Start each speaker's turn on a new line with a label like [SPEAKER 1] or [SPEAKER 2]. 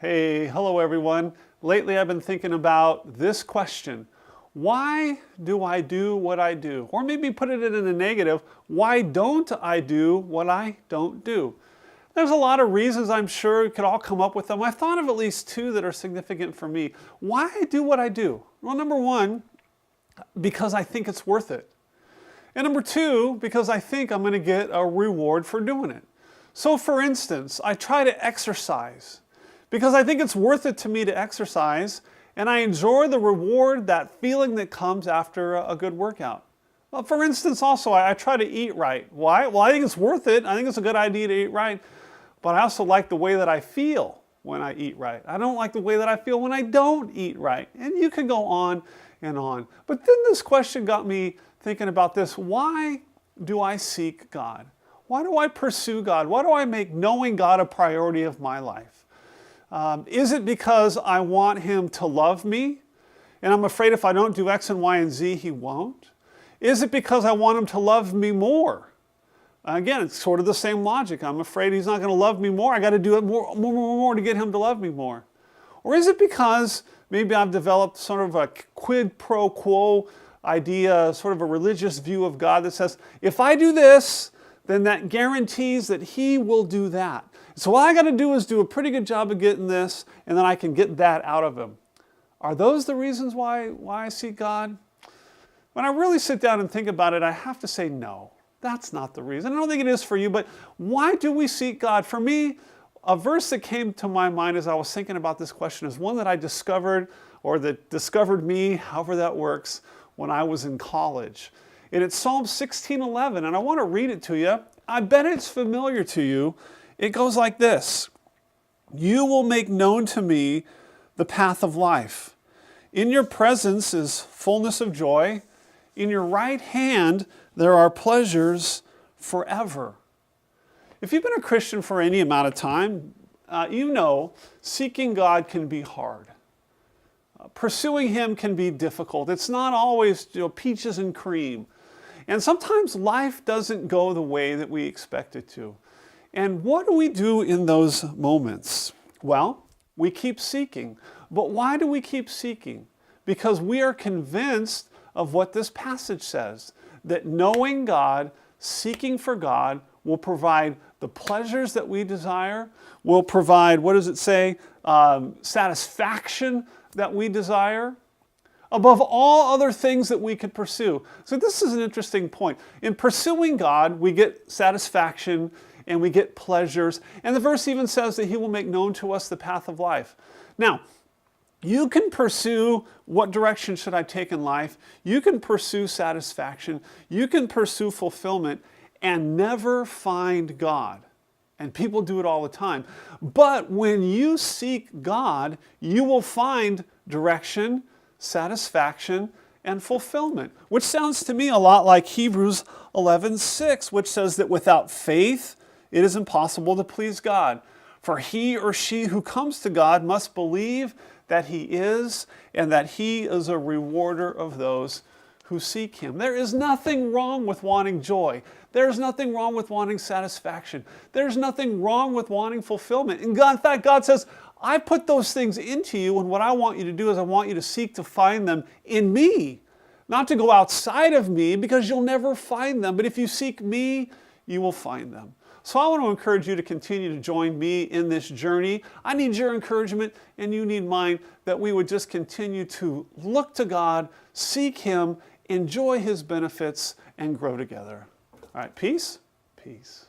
[SPEAKER 1] Hello everyone. Lately I've been thinking about this question. Why do I do what I do? Or maybe put it in a negative, why don't I do what I don't do? There's a lot of reasons, I'm sure you could all come up with them. I thought of at least two that are significant for me. Why I do what I do? Well, number one, because I think it's worth it. And number two, because I think I'm going to get a reward for doing it. So for instance, I try to exercise because I think it's worth it to me to exercise, and I enjoy the reward, that feeling that comes after a good workout. Well, for instance, also, I try to eat right. Why? Well, I think it's worth it. I think it's a good idea to eat right, but I also like the way that I feel when I eat right. I don't like the way that I feel when I don't eat right. And you can go on and on. But then this question got me thinking about this. Why do I seek God? Why do I pursue God? Why do I make knowing God a priority of my life? Is it because I want Him to love me, and I'm afraid if I don't do X and Y and Z, He won't? Is it because I want Him to love me more? Again, it's sort of the same logic. I'm afraid He's not going to love me more. I got to do it more to get Him to love me more. Or is it because maybe I've developed sort of a quid pro quo idea, sort of a religious view of God that says, if I do this, then that guarantees that He will do that. So all I got to do is do a pretty good job of getting this, and then I can get that out of Him. Are those the reasons why I seek God? When I really sit down and think about it, I have to say no. That's not the reason. I don't think it is for you, but why do we seek God? For me, a verse that came to my mind as I was thinking about this question is one that I discovered, or that discovered me, however that works, when I was in college. And it's Psalm 16:11, and I want to read it to you. I bet it's familiar to you. It goes like this. You will make known to me the path of life. In your presence is fullness of joy. In your right hand there are pleasures forever. If you've been a Christian for any amount of time, you know seeking God can be hard. Pursuing Him can be difficult. It's not always peaches and cream. And sometimes life doesn't go the way that we expect it to. And what do we do in those moments? Well, we keep seeking. But why do we keep seeking? Because we are convinced of what this passage says, that knowing God, seeking for God, will provide the pleasures that we desire, will provide, what does it say, satisfaction that we desire, above all other things that we could pursue. So this is an interesting point. In pursuing God, we get satisfaction and we get pleasures. And the verse even says that He will make known to us the path of life. Now, you can pursue what direction should I take in life. You can pursue satisfaction. You can pursue fulfillment and never find God. And people do it all the time. But when you seek God, you will find direction, satisfaction, and fulfillment, which sounds to me a lot like Hebrews 11:6, which says that without faith, it is impossible to please God. For he or she who comes to God must believe that He is, and that He is a rewarder of those who seek Him. There is nothing wrong with wanting joy. There's nothing wrong with wanting satisfaction. There's nothing wrong with wanting fulfillment. In fact, God says, I put those things into you, and what I want you to do is I want you to seek to find them in me. Not to go outside of me, because you'll never find them. But if you seek me, you will find them. So I want to encourage you to continue to join me in this journey. I need your encouragement, and you need mine, that we would just continue to look to God, seek Him, enjoy His benefits, and grow together. All right, peace? Peace.